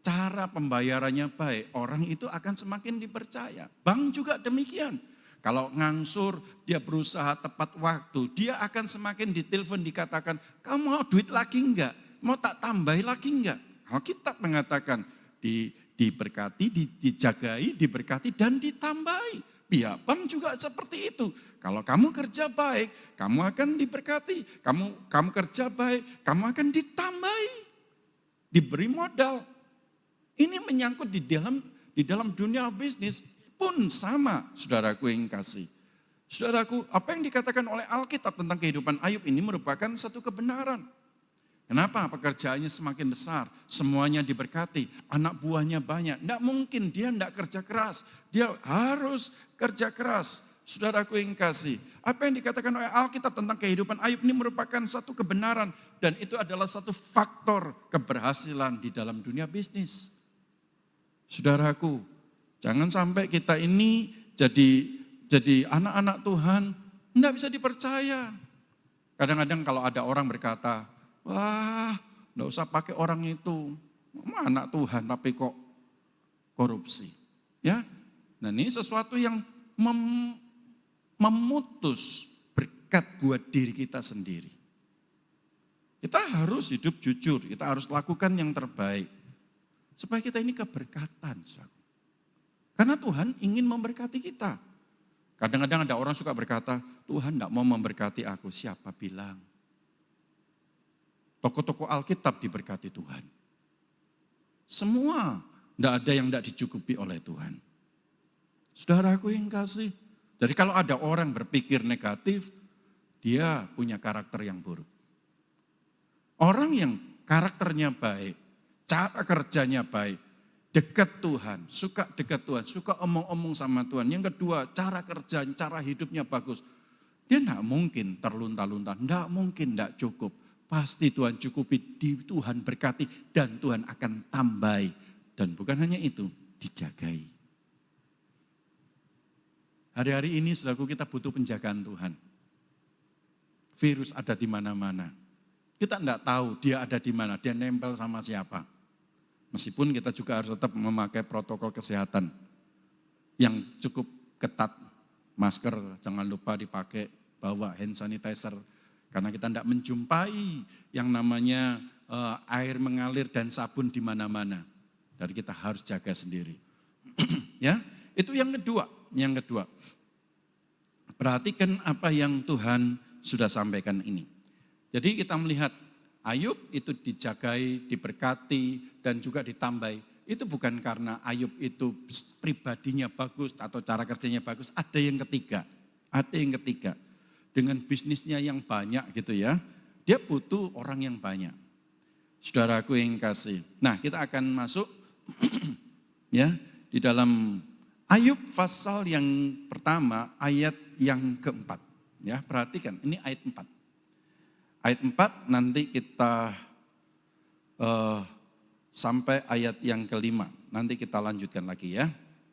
Speaker 2: cara pembayarannya baik, orang itu akan semakin dipercaya. Bank juga demikian. Kalau ngangsur, dia berusaha tepat waktu, dia akan semakin ditelepon dikatakan, kamu mau duit lagi enggak? Mau tak tambahi lagi enggak? Alkitab mengatakan, diberkati, dijagai, diberkati, dan ditambahi. Pihak bank juga seperti itu. Kalau kamu kerja baik, kamu akan diberkati. Kamu kerja baik, kamu akan ditambahi. Diberi modal. Ini menyangkut di dalam dunia bisnis pun sama, saudaraku yang kasih. Saudaraku, apa yang dikatakan oleh Alkitab tentang kehidupan Ayub ini merupakan satu kebenaran. Kenapa? Pekerjaannya semakin besar, semuanya diberkati, anak buahnya banyak. Tidak mungkin dia tidak kerja keras, dia harus kerja keras. Saudaraku yang kasih, apa yang dikatakan oleh Alkitab tentang kehidupan Ayub ini merupakan satu kebenaran. Dan itu adalah satu faktor keberhasilan di dalam dunia bisnis. Saudaraku, jangan sampai kita ini jadi anak-anak Tuhan, tidak bisa dipercaya. Kadang-kadang kalau ada orang berkata, wah, enggak usah pakai orang itu. Anak Tuhan tapi kok korupsi. Ya. Nah, ini sesuatu yang memutus berkat buat diri kita sendiri. Kita harus hidup jujur, kita harus lakukan yang terbaik. Supaya kita ini keberkatan. Karena Tuhan ingin memberkati kita. Kadang-kadang ada orang suka berkata, Tuhan enggak mau memberkati aku. Siapa bilang? Tokoh-tokoh Alkitab diberkati Tuhan. Semua, tidak ada yang tidak dicukupi oleh Tuhan. Saudaraku yang kasih. Jadi kalau ada orang berpikir negatif, dia punya karakter yang buruk. Orang yang karakternya baik, cara kerjanya baik, dekat Tuhan, suka dekat Tuhan, suka omong-omong sama Tuhan. Yang kedua, cara kerja, cara hidupnya bagus. Dia tidak mungkin terlunta-lunta, tidak mungkin tidak cukup. Pasti Tuhan cukupi, Tuhan berkati, dan Tuhan akan tambahi. Dan bukan hanya itu, dijagai. Hari-hari ini saudaraku kita butuh penjagaan Tuhan. Virus ada di mana-mana. Kita tidak tahu dia ada di mana, dia nempel sama siapa. Meskipun kita juga harus tetap memakai protokol kesehatan yang cukup ketat. Masker jangan lupa dipakai, bawa hand sanitizer. Karena kita tidak menjumpai yang namanya air mengalir dan sabun di mana-mana. Jadi kita harus jaga sendiri. Ya, itu yang kedua. Yang kedua, perhatikan apa yang Tuhan sudah sampaikan ini. Jadi kita melihat Ayub itu dijagai, diberkati, dan juga ditambahi. Itu bukan karena Ayub itu pribadinya bagus atau cara kerjanya bagus. Ada yang ketiga, dengan bisnisnya yang banyak gitu ya, dia butuh orang yang banyak. Saudaraku yang kasih. Nah, kita akan masuk ya di dalam Ayub pasal yang pertama, ayat yang keempat. Ya, perhatikan, ini ayat 4. Ayat 4 nanti kita sampai ayat yang kelima. Nanti kita lanjutkan lagi ya.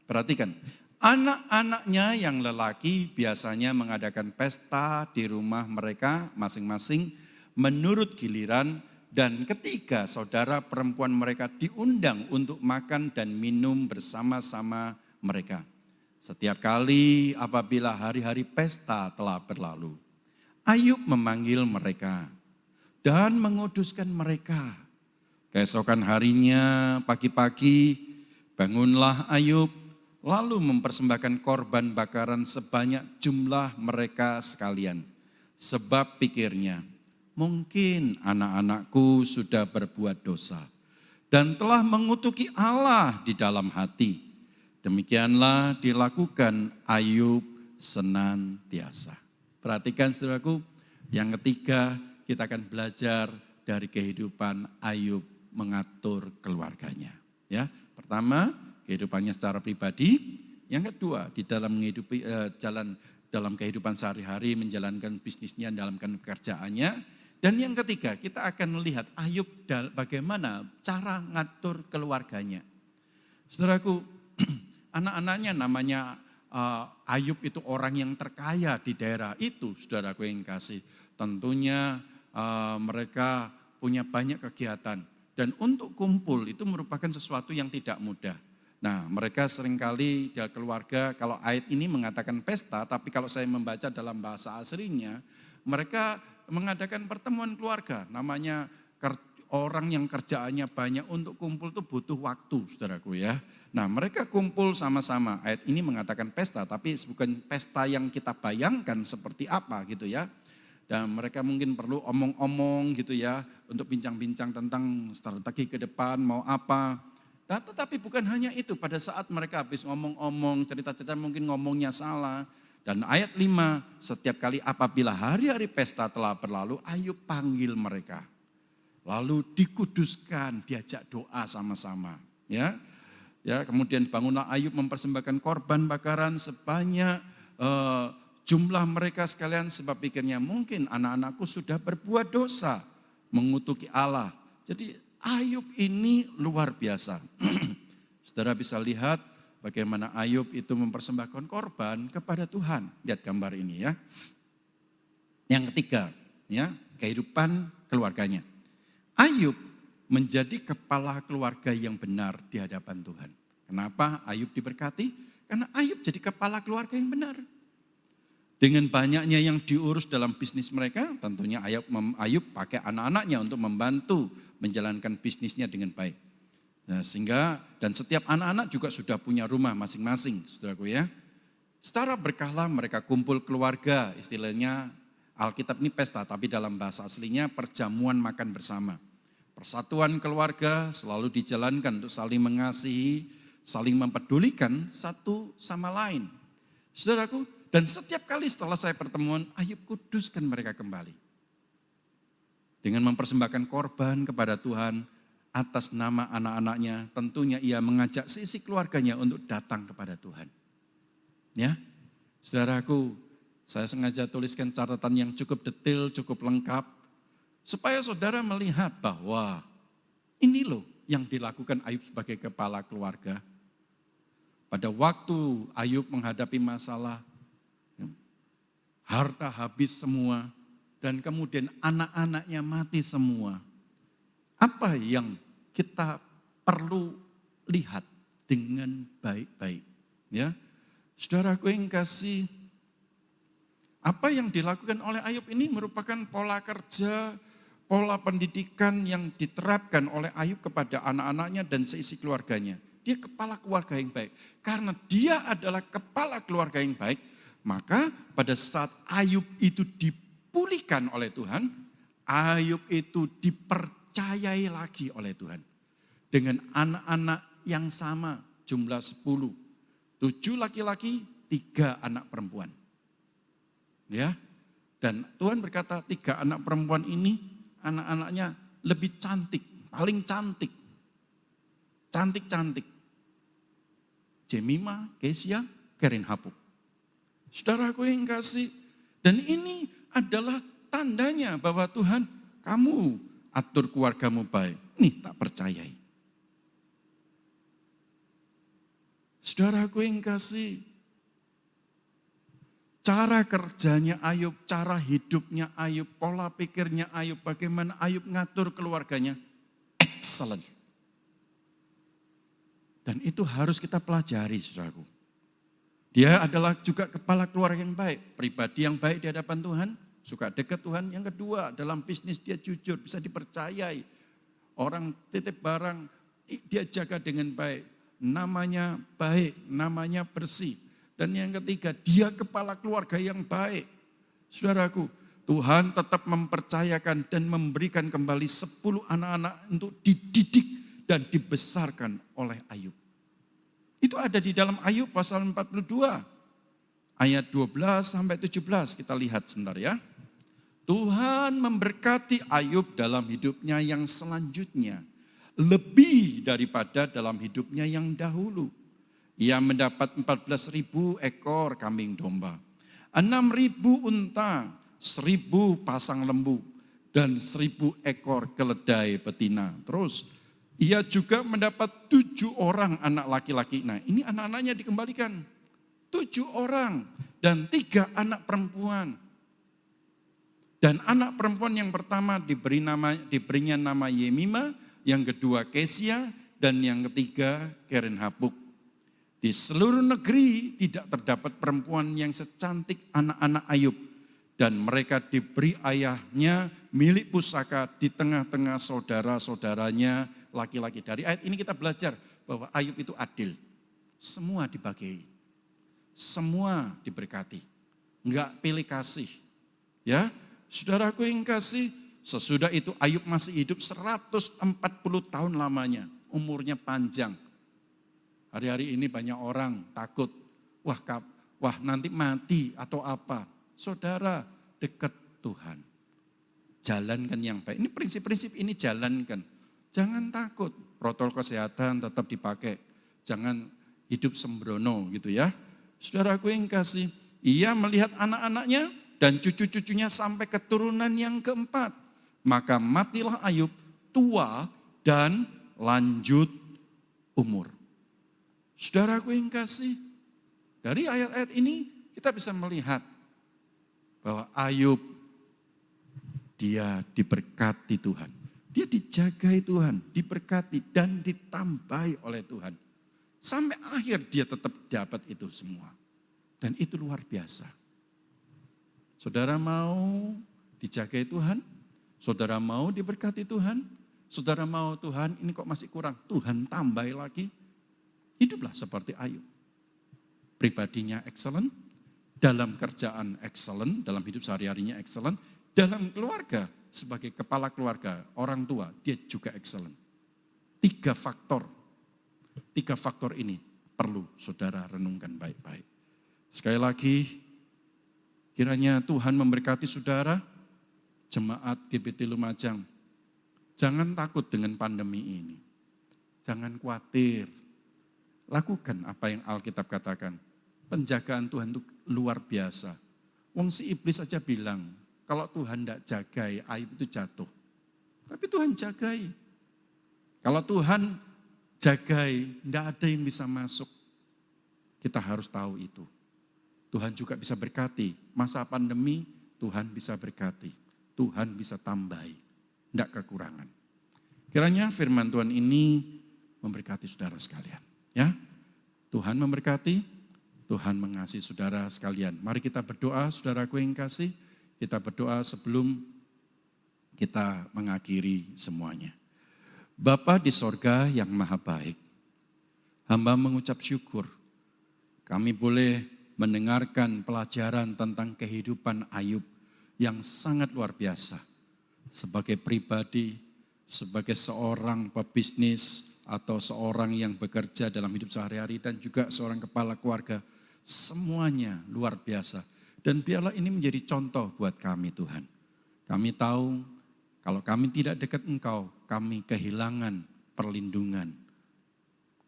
Speaker 2: Perhatikan, anak-anaknya yang lelaki biasanya mengadakan pesta di rumah mereka masing-masing menurut giliran Dan ketiga, saudara perempuan mereka diundang untuk makan dan minum bersama-sama mereka. Setiap kali apabila hari-hari pesta telah berlalu, Ayub memanggil mereka dan menguduskan mereka. Keesokan harinya pagi-pagi bangunlah Ayub, lalu mempersembahkan korban bakaran sebanyak jumlah mereka sekalian. Sebab pikirnya, mungkin anak-anakku sudah berbuat dosa dan telah mengutuki Allah di dalam hati. Demikianlah dilakukan Ayub senantiasa. Perhatikan saudaraku, yang ketiga kita akan belajar dari kehidupan Ayub mengatur keluarganya. Ya, pertama kehidupannya secara pribadi, yang kedua di dalam menghidupi dalam kehidupan sehari-hari, menjalankan bisnisnya, menjalankan pekerjaannya. Dan yang ketiga, kita akan melihat Ayub bagaimana cara ngatur keluarganya. Saudaraku, anak-anaknya namanya Ayub itu orang yang terkaya di daerah itu, saudaraku yang kasih. Tentunya mereka punya banyak kegiatan. Dan untuk kumpul itu merupakan sesuatu yang tidak mudah. Nah, mereka seringkali di keluarga, kalau ayat ini mengatakan pesta, tapi kalau saya membaca dalam bahasa aslinya, mereka mengadakan pertemuan keluarga. Namanya orang yang kerjaannya banyak untuk kumpul itu butuh waktu, saudaraku ya. Nah, mereka kumpul sama-sama. Ayat ini mengatakan pesta, tapi bukan pesta yang kita bayangkan seperti apa gitu ya. Dan mereka mungkin perlu omong-omong gitu ya, untuk bincang-bincang tentang strategi ke depan, mau apa. Nah, tetapi bukan hanya itu, pada saat mereka habis ngomong-omong, cerita-cerita mungkin ngomongnya salah. Dan ayat 5, setiap kali apabila hari-hari pesta telah berlalu, Ayub panggil mereka. Lalu dikuduskan, diajak doa sama-sama. Ya, kemudian bangunlah Ayub mempersembahkan korban bakaran sebanyak jumlah mereka sekalian, sebab pikirnya mungkin anak-anakku sudah berbuat dosa, mengutuki Allah. Jadi Ayub ini luar biasa. Saudara bisa lihat bagaimana Ayub itu mempersembahkan korban kepada Tuhan. Lihat gambar ini ya. Yang ketiga, ya, kehidupan keluarganya. Ayub menjadi kepala keluarga yang benar di hadapan Tuhan. Kenapa Ayub diberkati? Karena Ayub jadi kepala keluarga yang benar. Dengan banyaknya yang diurus dalam bisnis mereka, tentunya Ayub pakai anak-anaknya untuk membantu menjalankan bisnisnya dengan baik. Nah, sehingga dan setiap anak-anak juga sudah punya rumah masing-masing, saudaraku ya. Secara berkala mereka kumpul keluarga, istilahnya Alkitab ini pesta, tapi dalam bahasa aslinya perjamuan makan bersama. Persatuan keluarga selalu dijalankan untuk saling mengasihi, saling mempedulikan satu sama lain. Saudaraku, dan setiap kali setelah saya pertemuan, Ayub kuduskan mereka kembali. Dengan mempersembahkan korban kepada Tuhan atas nama anak-anaknya, tentunya ia mengajak sisi keluarganya untuk datang kepada Tuhan. Ya, saudaraku, saya sengaja tuliskan catatan yang cukup detail, cukup lengkap, supaya saudara melihat bahwa ini loh yang dilakukan Ayub sebagai kepala keluarga. Pada waktu Ayub menghadapi masalah, harta habis semua, dan kemudian anak-anaknya mati semua. Apa yang kita perlu lihat dengan baik-baik? Ya, saudaraku yang kasih, apa yang dilakukan oleh Ayub ini merupakan pola kerja, pola pendidikan yang diterapkan oleh Ayub kepada anak-anaknya dan seisi keluarganya. Dia kepala keluarga yang baik. Karena dia adalah kepala keluarga yang baik, maka pada saat Ayub itu dipulihkan oleh Tuhan, Ayub itu dipercayai lagi oleh Tuhan. Dengan anak-anak yang sama, jumlah 10. 7 laki-laki, 3 anak perempuan. Ya, dan Tuhan berkata 3 anak perempuan ini, anak-anaknya lebih cantik, paling cantik. Cantik-cantik. Jemima, Kesia, Kerin Hapuk. Saudaraku yang kasih, dan ini adalah tandanya bahwa Tuhan, kamu atur keluargamu baik. Nih tak percayai. Saudaraku yang kasih, cara kerjanya Ayub, cara hidupnya Ayub, pola pikirnya Ayub, bagaimana Ayub ngatur keluarganya, excellent. Dan itu harus kita pelajari, saudaraku. Dia adalah juga kepala keluarga yang baik, pribadi yang baik di hadapan Tuhan, suka dekat Tuhan. Yang kedua, dalam bisnis dia jujur, bisa dipercayai. Orang titip barang, dia jaga dengan baik. Namanya baik, namanya bersih. Dan yang ketiga, dia kepala keluarga yang baik. Saudaraku, Tuhan tetap mempercayakan dan memberikan kembali 10 anak-anak untuk dididik dan dibesarkan oleh Ayub. Itu ada di dalam Ayub pasal 42, ayat 12 sampai 17. Kita lihat sebentar ya. Tuhan memberkati Ayub dalam hidupnya yang selanjutnya, lebih daripada dalam hidupnya yang dahulu. Ia mendapat 14.000 ekor kambing domba, 6.000 unta, 1.000 pasang lembu, dan 1.000 ekor keledai betina. Terus, ia juga mendapat 7 orang anak laki-laki. Nah, ini anak-anaknya dikembalikan. 7 orang dan 3 anak perempuan. Dan anak perempuan yang pertama diberinya nama Yemima, yang kedua Kesia, dan yang ketiga Keren-Hapuk. Di seluruh negeri tidak terdapat perempuan yang secantik anak-anak Ayub. Dan mereka diberi ayahnya milik pusaka di tengah-tengah saudara-saudaranya laki-laki. Dari ayat ini kita belajar bahwa Ayub itu adil. Semua dibagi. Semua diberkati. Enggak pilih kasih. Ya, saudaraku yang kasih, sesudah itu Ayub masih hidup 140 tahun lamanya. Umurnya panjang. Hari-hari ini banyak orang takut. Wah nanti mati atau apa. Saudara, dekat Tuhan. Jalankan yang baik. Ini prinsip-prinsip ini jalankan. Jangan takut, protokol kesehatan tetap dipakai. Jangan hidup sembrono gitu ya. Saudaraku yang kasih, ia melihat anak-anaknya dan cucu-cucunya sampai keturunan yang keempat. Maka matilah Ayub tua dan lanjut umur. Saudaraku yang kasih, dari ayat-ayat ini kita bisa melihat bahwa Ayub dia diberkati Tuhan. Dia dijagai Tuhan, diberkati dan ditambahi oleh Tuhan. Sampai akhir dia tetap dapat itu semua. Dan itu luar biasa. Saudara mau dijagai Tuhan? Saudara mau diberkati Tuhan? Saudara mau Tuhan ini kok masih kurang? Tuhan tambahi lagi. Hiduplah seperti Ayub. Pribadinya excellent, dalam kerjaan excellent, dalam hidup sehari-harinya excellent, dalam keluarga sebagai kepala keluarga, orang tua, dia juga excellent. 3 faktor ini perlu saudara renungkan baik-baik. Sekali lagi, kiranya Tuhan memberkati saudara, jemaat GBT Lumajang. Jangan takut dengan pandemi ini. Jangan khawatir. Lakukan apa yang Alkitab katakan. Penjagaan Tuhan itu luar biasa. Wong si iblis saja bilang, kalau Tuhan tidak jagai, Ayub itu jatuh. Tapi Tuhan jagai. Kalau Tuhan jagai, tidak ada yang bisa masuk. Kita harus tahu itu. Tuhan juga bisa berkati. Masa pandemi, Tuhan bisa berkati. Tuhan bisa tambahi. Tidak kekurangan. Kiranya firman Tuhan ini memberkati saudara sekalian. Ya, Tuhan memberkati, Tuhan mengasihi saudara sekalian. Mari kita berdoa, saudaraku yang kasih. Kita berdoa sebelum kita mengakhiri semuanya. Bapa di sorga yang maha baik, hamba mengucap syukur. Kami boleh mendengarkan pelajaran tentang kehidupan Ayub yang sangat luar biasa. Sebagai pribadi, sebagai seorang pebisnis atau seorang yang bekerja dalam hidup sehari-hari dan juga seorang kepala keluarga, semuanya luar biasa. Dan biarlah ini menjadi contoh buat kami Tuhan. Kami tahu kalau kami tidak dekat Engkau, kami kehilangan perlindungan.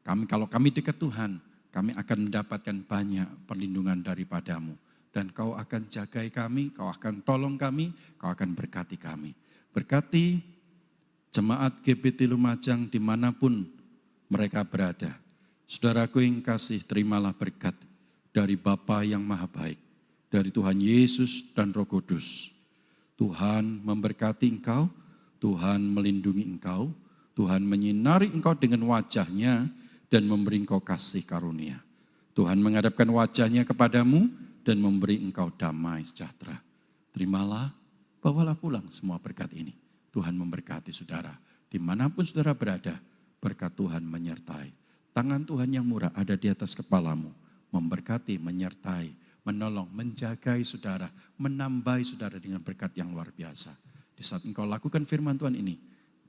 Speaker 2: Kalau kami dekat Tuhan, kami akan mendapatkan banyak perlindungan daripadamu. Dan Kau akan jagai kami, Kau akan tolong kami, Kau akan berkati kami. Berkati jemaat GBT Lumajang dimanapun mereka berada. Saudaraku yang kasih, terimalah berkat dari Bapa yang maha baik, dari Tuhan Yesus dan Roh Kudus. Tuhan memberkati engkau, Tuhan melindungi engkau, Tuhan menyinari engkau dengan wajah-Nya dan memberi engkau kasih karunia. Tuhan menghadapkan wajah-Nya kepadamu dan memberi engkau damai sejahtera. Terimalah, bawalah pulang semua berkat ini. Tuhan memberkati saudara. Dimanapun saudara berada, berkat Tuhan menyertai. Tangan Tuhan yang murah ada di atas kepalamu, memberkati, menyertai, menolong, menjagai saudara, menambahi saudara dengan berkat yang luar biasa. Di saat engkau lakukan firman Tuhan ini,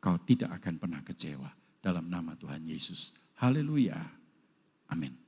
Speaker 2: kau tidak akan pernah kecewa. Dalam nama Tuhan Yesus. Haleluya. Amin.